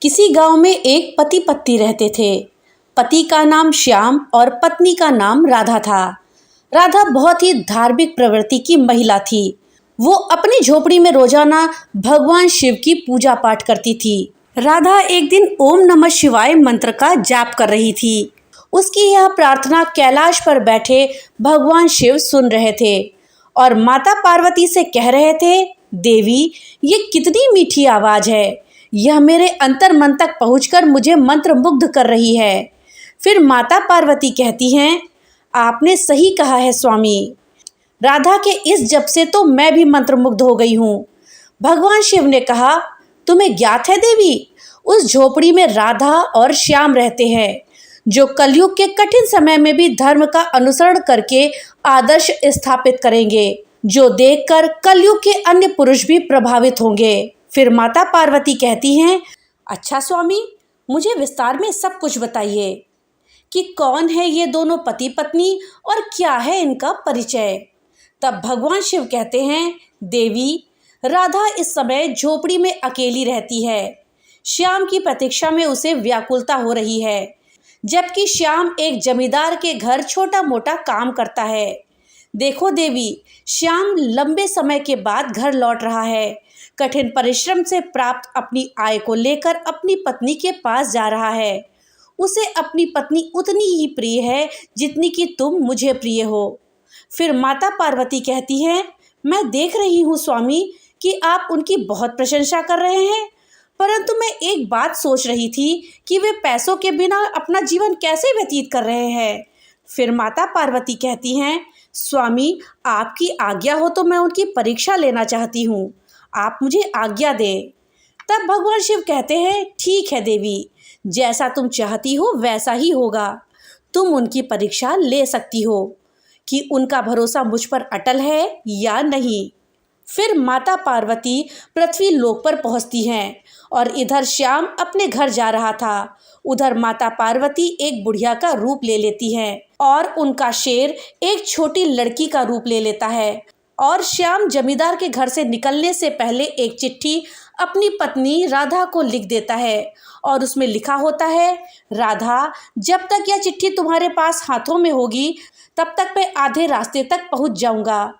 किसी गांव में एक पति पत्नी रहते थे। पति का नाम श्याम और पत्नी का नाम राधा था। राधा बहुत ही धार्मिक प्रवृत्ति की महिला थी। वो अपनी झोपड़ी में रोजाना भगवान शिव की पूजा पाठ करती थी। राधा एक दिन ओम नमः शिवाय मंत्र का जाप कर रही थी। उसकी यह प्रार्थना कैलाश पर बैठे भगवान शिव सुन रहे थे और माता पार्वती से कह रहे थे, देवी, ये कितनी मीठी आवाज है। यह मेरे अंतर मन तक पहुंचकर मुझे मंत्रमुग्ध कर रही है। फिर माता पार्वती कहती हैं, आपने सही कहा है स्वामी। राधा के इस जप से तो मैं भी मंत्रमुग्ध हो गई हूँ। भगवान शिव ने कहा, तुम्हें ज्ञात है देवी, उस झोपड़ी में राधा और श्याम रहते हैं, जो कलयुग के कठिन समय में भी धर्म का अनुसरण करके आदर्श स्थापित करेंगे, जो देखकर कलयुग के अन्य पुरुष भी प्रभावित होंगे। फिर माता पार्वती कहती हैं, अच्छा स्वामी, मुझे विस्तार में सब कुछ बताइए कि कौन है ये दोनों पति पत्नी और क्या है इनका परिचय। तब भगवान शिव कहते हैं, देवी, राधा इस समय झोपड़ी में अकेली रहती है। श्याम की प्रतीक्षा में उसे व्याकुलता हो रही है, जबकि श्याम एक जमींदार के घर छोटा मोटा काम करता है। देखो देवी, श्याम लंबे समय के बाद घर लौट रहा है। कठिन परिश्रम से प्राप्त अपनी आय को लेकर अपनी पत्नी के पास जा रहा है। उसे अपनी पत्नी उतनी ही प्रिय है जितनी कि तुम मुझे प्रिय हो। फिर माता पार्वती कहती हैं, मैं देख रही हूँ स्वामी कि आप उनकी बहुत प्रशंसा कर रहे हैं, परंतु मैं एक बात सोच रही थी कि वे पैसों के बिना अपना जीवन कैसे व्यतीत कर रहे हैं। फिर माता पार्वती कहती हैं, स्वामी, आपकी आज्ञा हो तो मैं उनकी परीक्षा लेना चाहती हूँ, आप मुझे आज्ञा दें। तब भगवान शिव कहते हैं, ठीक है देवी, जैसा तुम चाहती हो वैसा ही होगा। तुम उनकी परीक्षा ले सकती हो कि उनका भरोसा मुझ पर अटल है या नहीं। फिर माता पार्वती पृथ्वी लोक पर पहुंचती हैं और इधर श्याम अपने घर जा रहा था। उधर माता पार्वती एक बुढ़िया का रूप ले लेती हैं और उनका शेर एक छोटी लड़की का रूप ले लेता है। और श्याम जमींदार के घर से निकलने से पहले एक चिट्ठी अपनी पत्नी राधा को लिख देता है और उसमें लिखा होता है, राधा, जब तक यह चिट्ठी तुम्हारे पास हाथों में होगी तब तक मैं आधे रास्ते तक पहुंच जाऊंगा।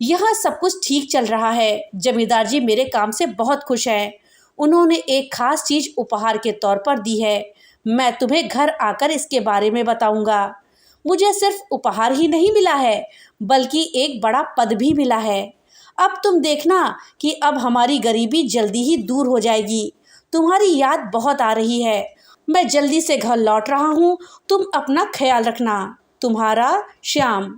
यह सब कुछ ठीक चल रहा है। जमींदार जी मेरे काम से बहुत खुश हैं। उन्होंने एक खास चीज़ उपहार के तौर पर दी है। मैं तुम्हें घर आकर इसके बारे में बताऊंगा। मुझे सिर्फ उपहार ही नहीं मिला है, बल्कि एक बड़ा पद भी मिला है। अब तुम देखना कि अब हमारी गरीबी जल्दी ही दूर हो जाएगी। तुम्हारी याद बहुत आ रही है। मैं जल्दी से घर लौट रहा हूँ, तुम अपना ख्याल रखना। तुम्हारा श्याम।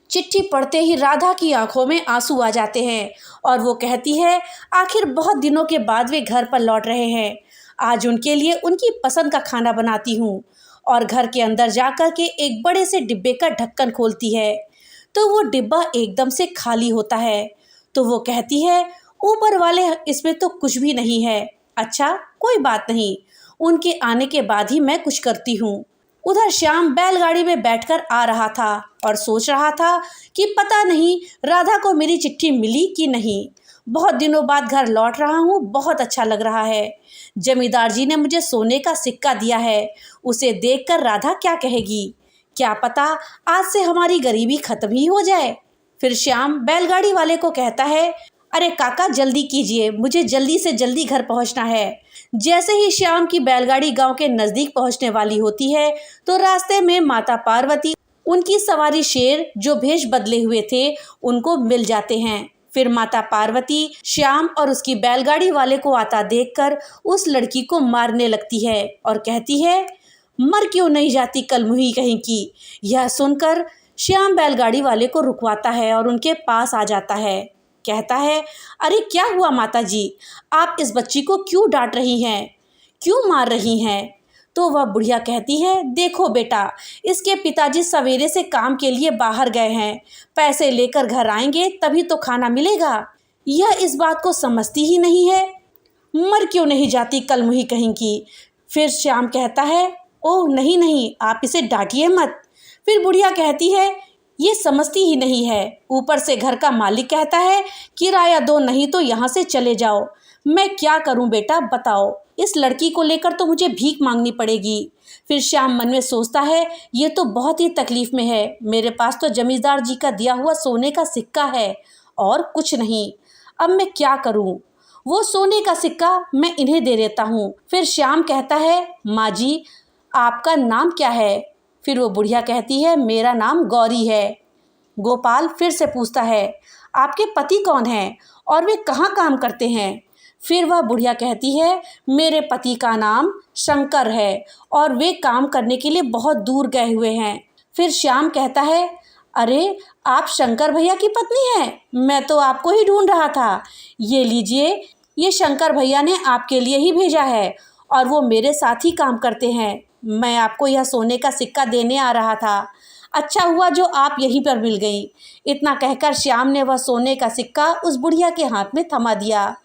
चिट्ठी पढ़ते ही राधा की आंखों में आंसू आ जाते हैं और वो कहती है, आखिर बहुत दिनों के बाद वे घर पर लौट रहे हैं। आज उनके लिए उनकी पसंद का खाना बनाती हूँ। और घर के अंदर जाकर के एक बड़े से डिब्बे का ढक्कन खोलती है तो वो डिब्बा एकदम से खाली होता है। तो वो कहती है, ऊपर वाले, इसमें तो कुछ भी नहीं है। अच्छा, कोई बात नहीं, उनके आने के बाद ही मैं कुछ करती हूँ। उधर श्याम बैलगाड़ी में बैठकर आ रहा था और सोच रहा था कि पता नहीं राधा को मेरी चिट्ठी मिली कि नहीं। बहुत दिनों बाद घर लौट रहा हूँ, बहुत अच्छा लग रहा है। जमींदार जी ने मुझे सोने का सिक्का दिया है, उसे देखकर राधा क्या कहेगी, क्या पता आज से हमारी गरीबी खत्म ही हो जाए। फिर श्याम बैलगाड़ी वाले को कहता है, अरे काका, जल्दी कीजिए, मुझे जल्दी से जल्दी घर पहुंचना है। जैसे ही श्याम की बैलगाड़ी गांव के नज़दीक पहुंचने वाली होती है तो रास्ते में माता पार्वती, उनकी सवारी शेर जो भेष बदले हुए थे, उनको मिल जाते हैं। फिर माता पार्वती श्याम और उसकी बैलगाड़ी वाले को आता देखकर उस लड़की को मारने लगती है और कहती है, मर क्यों नहीं जाती कलमुही कहीं की। यह सुनकर श्याम बैलगाड़ी वाले को रुकवाता है और उनके पास आ जाता है। कहता है, अरे क्या हुआ माता जी, आप इस बच्ची को क्यों डांट रही हैं, क्यों मार रही हैं। तो वह बुढ़िया कहती है, देखो बेटा, इसके पिताजी सवेरे से काम के लिए बाहर गए हैं, पैसे लेकर घर आएंगे तभी तो खाना मिलेगा। यह इस बात को समझती ही नहीं है, मर क्यों नहीं जाती कलमुही कहीं की। फिर श्याम कहता है, ओह नहीं नहीं, आप इसे डांटिए मत। फिर बुढ़िया कहती है, ये समझती ही नहीं है, ऊपर से घर का मालिक कहता है, किराया दो नहीं तो यहाँ से चले जाओ। मैं क्या करूँ बेटा, बताओ। इस लड़की को लेकर तो मुझे भीख मांगनी पड़ेगी। फिर श्याम मन में सोचता है, ये तो बहुत ही तकलीफ में है। मेरे पास तो जमींदार जी का दिया हुआ सोने का सिक्का है और कुछ नहीं। अब मैं क्या करूं? वो सोने का सिक्का मैं इन्हें दे देता हूँ। फिर श्याम कहता है, माँ जी आपका नाम क्या है? फिर वो बुढ़िया कहती है, मेरा नाम गौरी है। गोपाल फिर से पूछता है, आपके पति कौन हैं और वे कहाँ काम करते हैं? फिर वह बुढ़िया कहती है, मेरे पति का नाम शंकर है और वे काम करने के लिए बहुत दूर गए हुए हैं। फिर श्याम कहता है, अरे आप शंकर भैया की पत्नी हैं? मैं तो आपको ही ढूंढ रहा था। ये लीजिए, ये शंकर भैया ने आपके लिए ही भेजा है और वो मेरे साथ ही काम करते हैं। मैं आपको यह सोने का सिक्का देने आ रहा था। अच्छा हुआ जो आप यहीं पर मिल गई। इतना कहकर श्याम ने वह सोने का सिक्का उस बुढ़िया के हाथ में थमा दिया।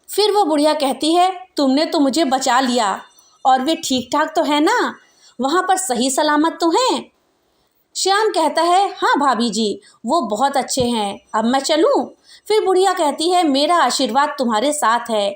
फिर वो बुढ़िया कहती है, तुमने तो मुझे बचा लिया। और वे ठीक ठाक तो है ना? वहाँ पर सही सलामत तो हैं? श्याम कहता है, हाँ भाभी जी, वो बहुत अच्छे हैं। अब मैं चलूँ? फिर बुढ़िया कहती है, मेरा आशीर्वाद तुम्हारे साथ है।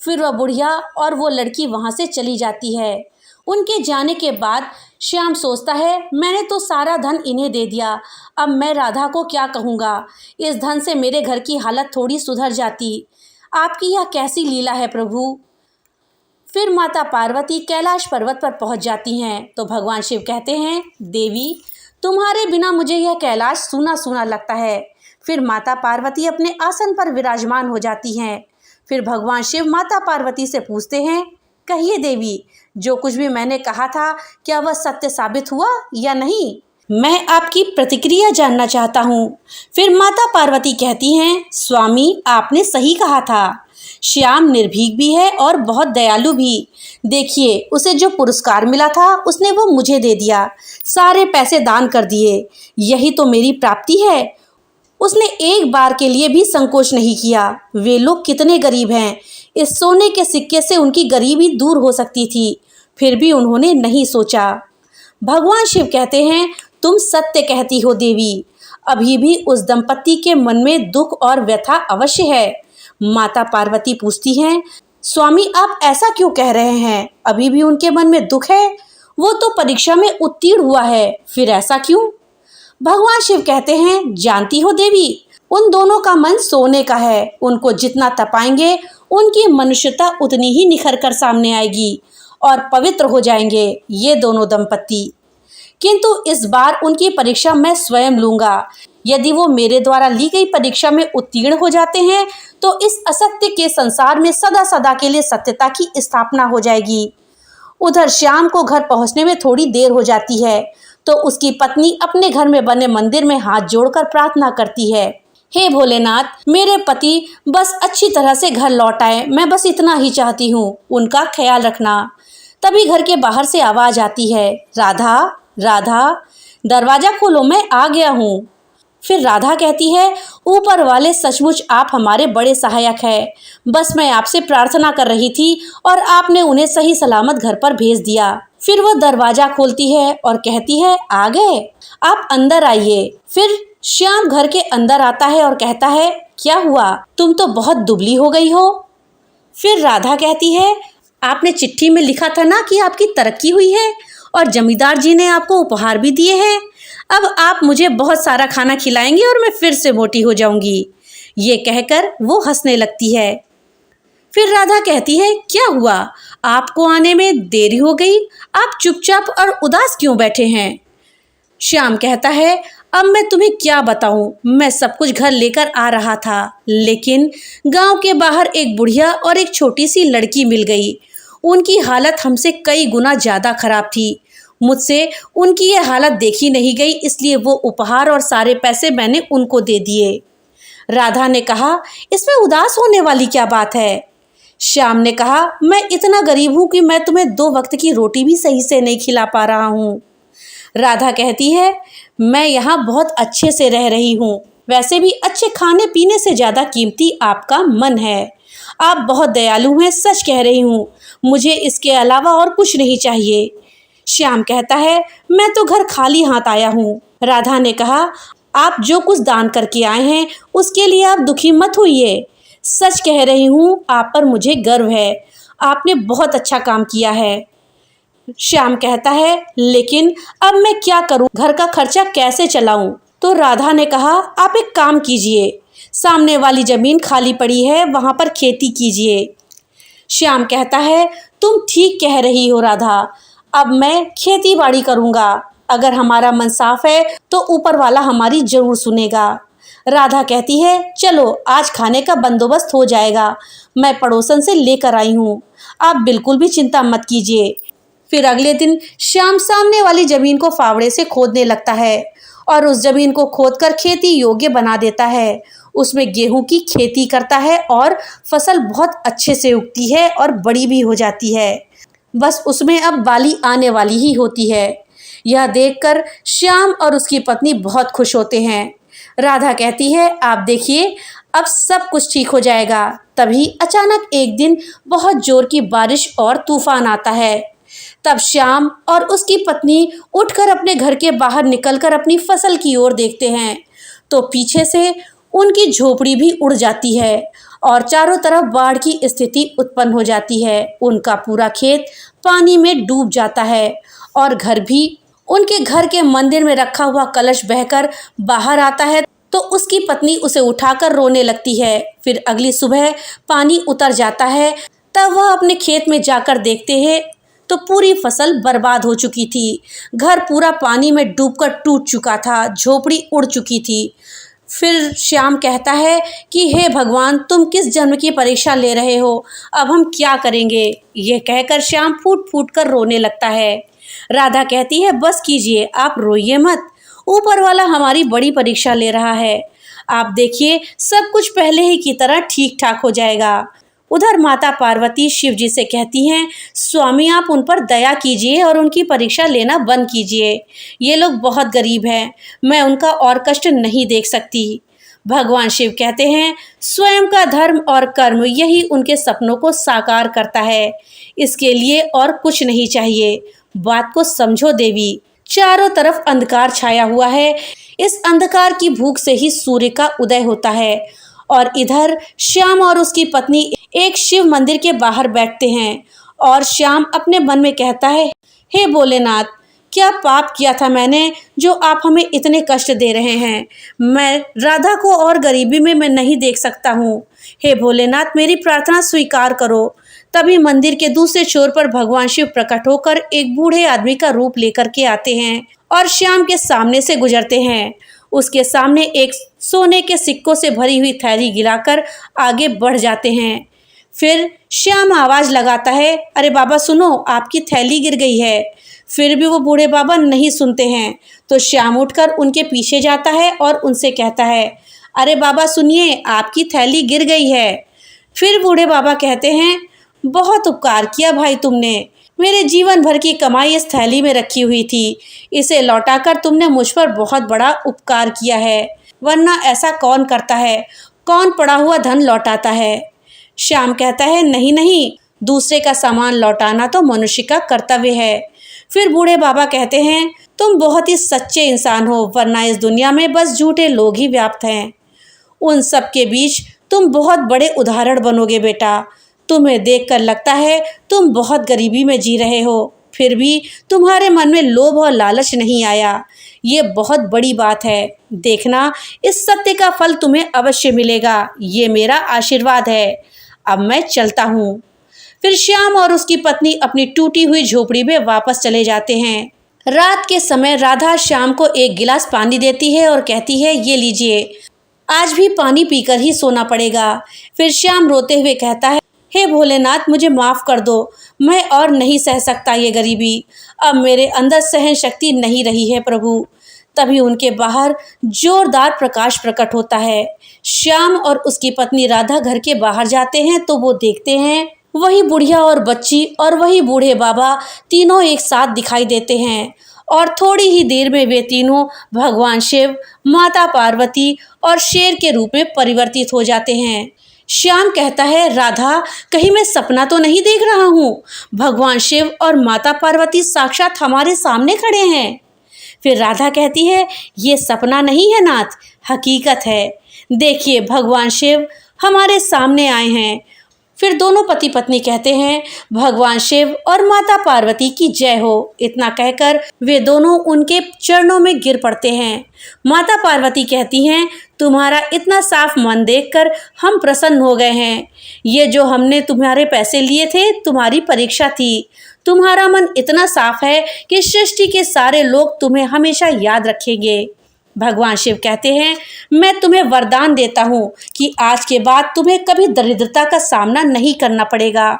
फिर वह बुढ़िया और वो लड़की वहाँ से चली जाती है। उनके जाने के बाद श्याम सोचता है, मैंने तो सारा धन इन्हें दे दिया। अब मैं राधा को क्या कहूँगा? इस धन से मेरे घर की हालत थोड़ी सुधर जाती। आपकी यह कैसी लीला है प्रभु? फिर माता पार्वती कैलाश पर्वत पर पहुंच जाती हैं तो भगवान शिव कहते हैं, देवी तुम्हारे बिना मुझे यह कैलाश सूना सूना लगता है। फिर माता पार्वती अपने आसन पर विराजमान हो जाती हैं। फिर भगवान शिव माता पार्वती से पूछते हैं, कहिए देवी, जो कुछ भी मैंने कहा था क्या वह सत्य साबित हुआ या नहीं? मैं आपकी प्रतिक्रिया जानना चाहता हूँ। फिर माता पार्वती कहती हैं, स्वामी आपने सही कहा था। श्याम निर्भीक भी है और बहुत दयालु भी। देखिए, उसे जो पुरस्कार मिला था उसने वो मुझे दे दिया। सारे पैसे दान कर दिए। यही तो मेरी प्राप्ति है। उसने एक बार के लिए भी संकोच नहीं किया। वे लोग कितने गरीब हैं। इस सोने के सिक्के से उनकी गरीबी दूर हो सकती थी, फिर भी उन्होंने नहीं सोचा। भगवान शिव कहते हैं, तुम सत्य कहती हो देवी। अभी भी उस दंपत्ति के मन में दुख और व्यथा अवश्य है। माता पार्वती पूछती हैं, स्वामी आप ऐसा क्यों कह रहे हैं? अभी भी उनके मन में दुख है? वो तो परीक्षा में उत्तीर्ण हुआ है, फिर ऐसा क्यों? भगवान शिव कहते हैं, जानती हो देवी, उन दोनों का मन सोने का है। उनको जितना तपाएंगे उनकी मनुष्यता उतनी ही निखर कर सामने आएगी और पवित्र हो जाएंगे ये दोनों दंपत्ति। किंतु इस बार उनकी परीक्षा मैं स्वयं लूंगा। यदि वो मेरे द्वारा ली गई परीक्षा में उत्तीर्ण हो जाते हैं तो इस असत्य के संसार में सदा सदा के लिए सत्यता की स्थापना हो जाएगी। उधर श्याम को घर पहुंचने में थोड़ी देर हो जाती है तो उसकी पत्नी अपने घर में बने मंदिर में हाथ जोड़कर प्रार्थना करती है, हे भोलेनाथ, मेरे पति बस अच्छी तरह से घर लौट आए। मैं बस इतना ही चाहती हूँ, उनका ख्याल रखना। तभी घर के बाहर से आवाज आती है, राधा राधा, दरवाजा खोलो, मैं आ गया हूँ। फिर राधा कहती है, ऊपर वाले सचमुच आप हमारे बड़े सहायक हैं। बस मैं आपसे प्रार्थना कर रही थी और आपने उन्हें सही सलामत घर पर भेज दिया। फिर वह दरवाजा खोलती है और कहती है, आ गए, आप अंदर आइए। फिर श्याम घर के अंदर आता है और कहता है, क्या हुआ, तुम तो बहुत दुबली हो गई हो। फिर राधा कहती है, आपने चिट्ठी में लिखा था ना कि आपकी तरक्की हुई है और जमींदार जी ने आपको उपहार भी दिए हैं। अब आप मुझे बहुत सारा खाना खिलाएंगे और मैं फिर से मोटी हो जाऊंगी। ये कहकर वो हंसने लगती है। फिर राधा कहती है, क्या हुआ, आपको आने में देरी हो गई? आप चुपचाप और उदास क्यों बैठे हैं? श्याम कहता है, अब मैं तुम्हें क्या बताऊं, मैं सब कुछ घर लेकर आ रहा था, लेकिन गांव के बाहर एक बुढ़िया और एक छोटी सी लड़की मिल गई। उनकी हालत हमसे कई गुना ज़्यादा खराब थी। मुझसे उनकी ये हालत देखी नहीं गई, इसलिए वो उपहार और सारे पैसे मैंने उनको दे दिए। राधा ने कहा, इसमें उदास होने वाली क्या बात है? श्याम ने कहा, मैं इतना गरीब हूँ कि मैं तुम्हें 2 वक्त की रोटी भी सही से नहीं खिला पा रहा हूँ। राधा कहती है, मैं यहाँ बहुत अच्छे से रह रही हूँ। वैसे भी अच्छे खाने पीने से ज़्यादा कीमती आपका मन है। आप बहुत दयालु हैं, सच कह रही हूँ। मुझे इसके अलावा और कुछ नहीं चाहिए। श्याम कहता है, मैं तो घर खाली हाथ आया हूँ। राधा ने कहा, आप जो कुछ दान करके आए हैं उसके लिए आप दुखी मत होइए। सच कह रही हूँ, आप पर मुझे गर्व है। आपने बहुत अच्छा काम किया है। श्याम कहता है, लेकिन अब मैं क्या करूं, घर का खर्चा कैसे चलाऊं? तो राधा ने कहा, आप एक काम कीजिए, सामने वाली जमीन खाली पड़ी है, वहां पर खेती कीजिए। श्याम कहता है, तुम ठीक कह रही हो राधा, अब मैं खेती बाड़ी करूंगा। अगर हमारा मन साफ है तो ऊपर वाला हमारी जरूर सुनेगा। राधा कहती है, चलो आज खाने का बंदोबस्त हो जाएगा, मैं पड़ोसन से लेकर आई हूँ, आप बिल्कुल भी चिंता मत कीजिए। फिर अगले दिन श्याम सामने वाली जमीन को फावड़े से खोदने लगता है और उस जमीन को खोदकर खेती योग्य बना देता है। उसमें गेहूं की खेती करता है और फसल बहुत अच्छे से उगती है और बड़ी भी हो जाती है। बस उसमें अब बाली आने वाली ही होती है। यह देखकर श्याम और उसकी पत्नी बहुत खुश होते हैं। राधा कहती है, आप देखिए अब सब कुछ ठीक हो जाएगा। तभी अचानक एक दिन बहुत जोर की बारिश और तूफान आता है। तब श्याम और उसकी पत्नी उठकर अपने घर के बाहर निकलकर अपनी फसल की ओर देखते हैं तो पीछे से उनकी झोपड़ी भी उड़ जाती है और चारों तरफ बाढ़ की स्थिति उत्पन्न हो जाती है। उनका पूरा खेत पानी में डूब जाता है और घर भी, उनके घर के मंदिर में रखा हुआ कलश बहकर बाहर आता है तो उसकी पत्नी उसे उठाकर रोने लगती है। फिर अगली सुबह पानी उतर जाता है, तब वह अपने खेत में जाकर देखते हैं तो पूरी फसल बर्बाद हो चुकी थी। घर पूरा पानी में डूबकर टूट चुका था, झोपड़ी उड़ चुकी थी। फिर श्याम कहता है कि हे भगवान, तुम किस जन्म की परीक्षा ले रहे हो, अब हम क्या करेंगे? यह कहकर श्याम फूट फूट कर रोने लगता है। राधा कहती है, बस कीजिए, आप रोइए मत, ऊपर वाला हमारी बड़ी परीक्षा ले रहा है। आप देखिए सब कुछ पहले ही की तरह ठीक ठाक हो जाएगा। उधर माता पार्वती शिव जी से कहती हैं, स्वामी आप उन पर दया कीजिए और उनकी परीक्षा लेना बंद कीजिए। ये लोग बहुत गरीब हैं, मैं उनका और कष्ट नहीं देख सकती। भगवान शिव कहते हैं, स्वयं का धर्म और कर्म यही उनके सपनों को साकार करता है, इसके लिए और कुछ नहीं चाहिए। बात को समझो देवी। चारों तरफ अंधकार छाया हुआ है, इस अंधकार की भूख से ही सूर्य का उदय होता है। और इधर श्याम और उसकी पत्नी एक शिव मंदिर के बाहर बैठते हैं और श्याम अपने मन में कहता है, हे भोलेनाथ, क्या पाप किया था मैंने जो आप हमें इतने कष्ट दे रहे हैं? मैं राधा को और गरीबी में मैं नहीं देख सकता हूँ। हे भोलेनाथ, मेरी प्रार्थना स्वीकार करो। तभी मंदिर के दूसरे छोर पर भगवान शिव प्रकट होकर एक बूढ़े आदमी का रूप लेकर के आते हैं और श्याम के सामने से गुजरते हैं। उसके सामने एक सोने के सिक्कों से भरी हुई थैली गिराकर आगे बढ़ जाते हैं। फिर श्याम आवाज लगाता है, अरे बाबा सुनो, आपकी थैली गिर गई है। फिर भी वो बूढ़े बाबा नहीं सुनते हैं तो श्याम उठकर उनके पीछे जाता है और उनसे कहता है, अरे बाबा सुनिए, आपकी थैली गिर गई है। फिर बूढ़े बाबा कहते हैं, बहुत उपकार किया भाई तुमने, मेरे जीवन भर की कमाई इस थैली में रखी हुई थी, इसे लौटाकर तुमने मुझ पर बहुत बड़ा उपकार किया है, वरना ऐसा कौन करता है, कौन पड़ा हुआ धन लौटाता है? श्याम कहता है, नहीं नहीं, दूसरे का सामान लौटाना तो मनुष्य का कर्तव्य है। फिर बूढ़े बाबा कहते हैं, तुम बहुत ही सच्चे इंसान हो, वरना इस दुनिया में बस झूठे लोग ही व्याप्त हैं। उन सब के बीच तुम बहुत बड़े उदाहरण बनोगे बेटा। तुम्हें देखकर लगता है तुम बहुत गरीबी में जी रहे हो, फिर भी तुम्हारे मन में लोभ और लालच नहीं आया। ये बहुत बड़ी बात है। देखना, इस सत्य का फल तुम्हें अवश्य मिलेगा। ये मेरा आशीर्वाद है। अब मैं चलता हूँ। फिर श्याम और उसकी पत्नी अपनी टूटी हुई झोपड़ी में वापस चले जाते हैं। रात के समय राधा श्याम को एक गिलास पानी देती है और कहती है, ये लीजिए, आज भी पानी पीकर ही सोना पड़ेगा। फिर श्याम रोते हुए कहता है, हे भोलेनाथ, मुझे माफ़ कर दो, मैं और नहीं सह सकता ये गरीबी, अब मेरे अंदर सहन शक्ति नहीं रही है प्रभु। तभी उनके बाहर जोरदार प्रकाश प्रकट होता है। श्याम और उसकी पत्नी राधा घर के बाहर जाते हैं तो वो देखते हैं वही बुढ़िया और बच्ची और वही बूढ़े बाबा तीनों एक साथ दिखाई देते हैं और थोड़ी ही देर में वे तीनों भगवान शिव, माता पार्वती और शेर के रूप में परिवर्तित हो जाते हैं। श्याम कहता है, राधा, कहीं मैं सपना तो नहीं देख रहा हूँ? भगवान शिव और माता पार्वती साक्षात हमारे सामने खड़े हैं। फिर राधा कहती है, ये सपना नहीं है नाथ, हकीकत है। देखिए, भगवान शिव हमारे सामने आए हैं। फिर दोनों पति पत्नी कहते हैं, भगवान शिव और माता पार्वती की जय हो। इतना कहकर वे दोनों उनके चरणों में गिर पड़ते हैं। माता पार्वती कहती हैं, तुम्हारा इतना साफ मन देखकर हम प्रसन्न हो गए हैं। ये जो हमने तुम्हारे पैसे लिए थे, तुम्हारी परीक्षा थी। तुम्हारा मन इतना साफ है कि सृष्टि के सारे लोग तुम्हें हमेशा याद रखेंगे। भगवान शिव कहते हैं, मैं तुम्हें वरदान देता हूँ कि आज के बाद तुम्हें कभी दरिद्रता का सामना नहीं करना पड़ेगा।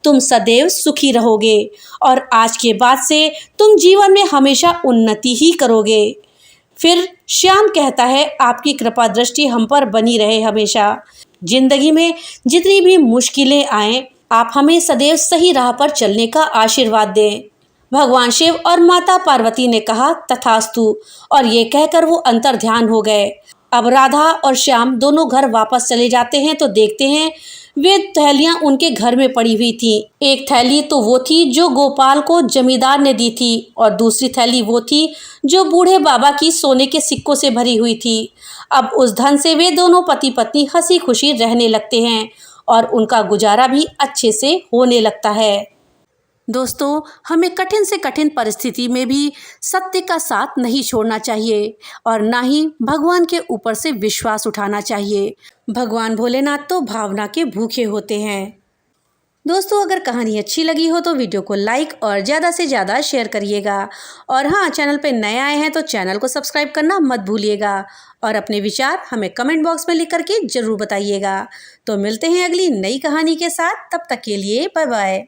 तुम सदैव सुखी रहोगे और आज के बाद से तुम जीवन में हमेशा उन्नति ही करोगे। फिर श्याम कहता है, आपकी कृपा दृष्टि हम पर बनी रहे हमेशा। जिंदगी में जितनी भी मुश्किलें आएं, आप हमें सदैव सही राह पर चलने का आशीर्वाद दें। भगवान शिव और माता पार्वती ने कहा, तथास्तु, और ये कहकर वो अंतर ध्यान हो गए। अब राधा और श्याम दोनों घर वापस चले जाते हैं तो देखते हैं वे थैलियां उनके घर में पड़ी हुई थी। एक थैली तो वो थी जो गोपाल को जमींदार ने दी थी और दूसरी थैली वो थी जो बूढ़े बाबा की सोने के सिक्कों से भरी हुई थी। अब उस धन से वे दोनों पति पत्नी हंसी खुशी रहने लगते हैं और उनका गुजारा भी अच्छे से होने लगता है। दोस्तों, हमें कठिन से कठिन परिस्थिति में भी सत्य का साथ नहीं छोड़ना चाहिए और ना ही भगवान के ऊपर से विश्वास उठाना चाहिए। भगवान भोलेनाथ तो भावना के भूखे होते हैं। दोस्तों, अगर कहानी अच्छी लगी हो तो वीडियो को लाइक और ज़्यादा से ज़्यादा शेयर करिएगा। और हाँ, चैनल पे नए आए हैं तो चैनल को सब्सक्राइब करना मत भूलिएगा और अपने विचार हमें कमेंट बॉक्स में लिख करके ज़रूर बताइएगा। तो मिलते हैं अगली नई कहानी के साथ, तब तक के लिए बाय बाय।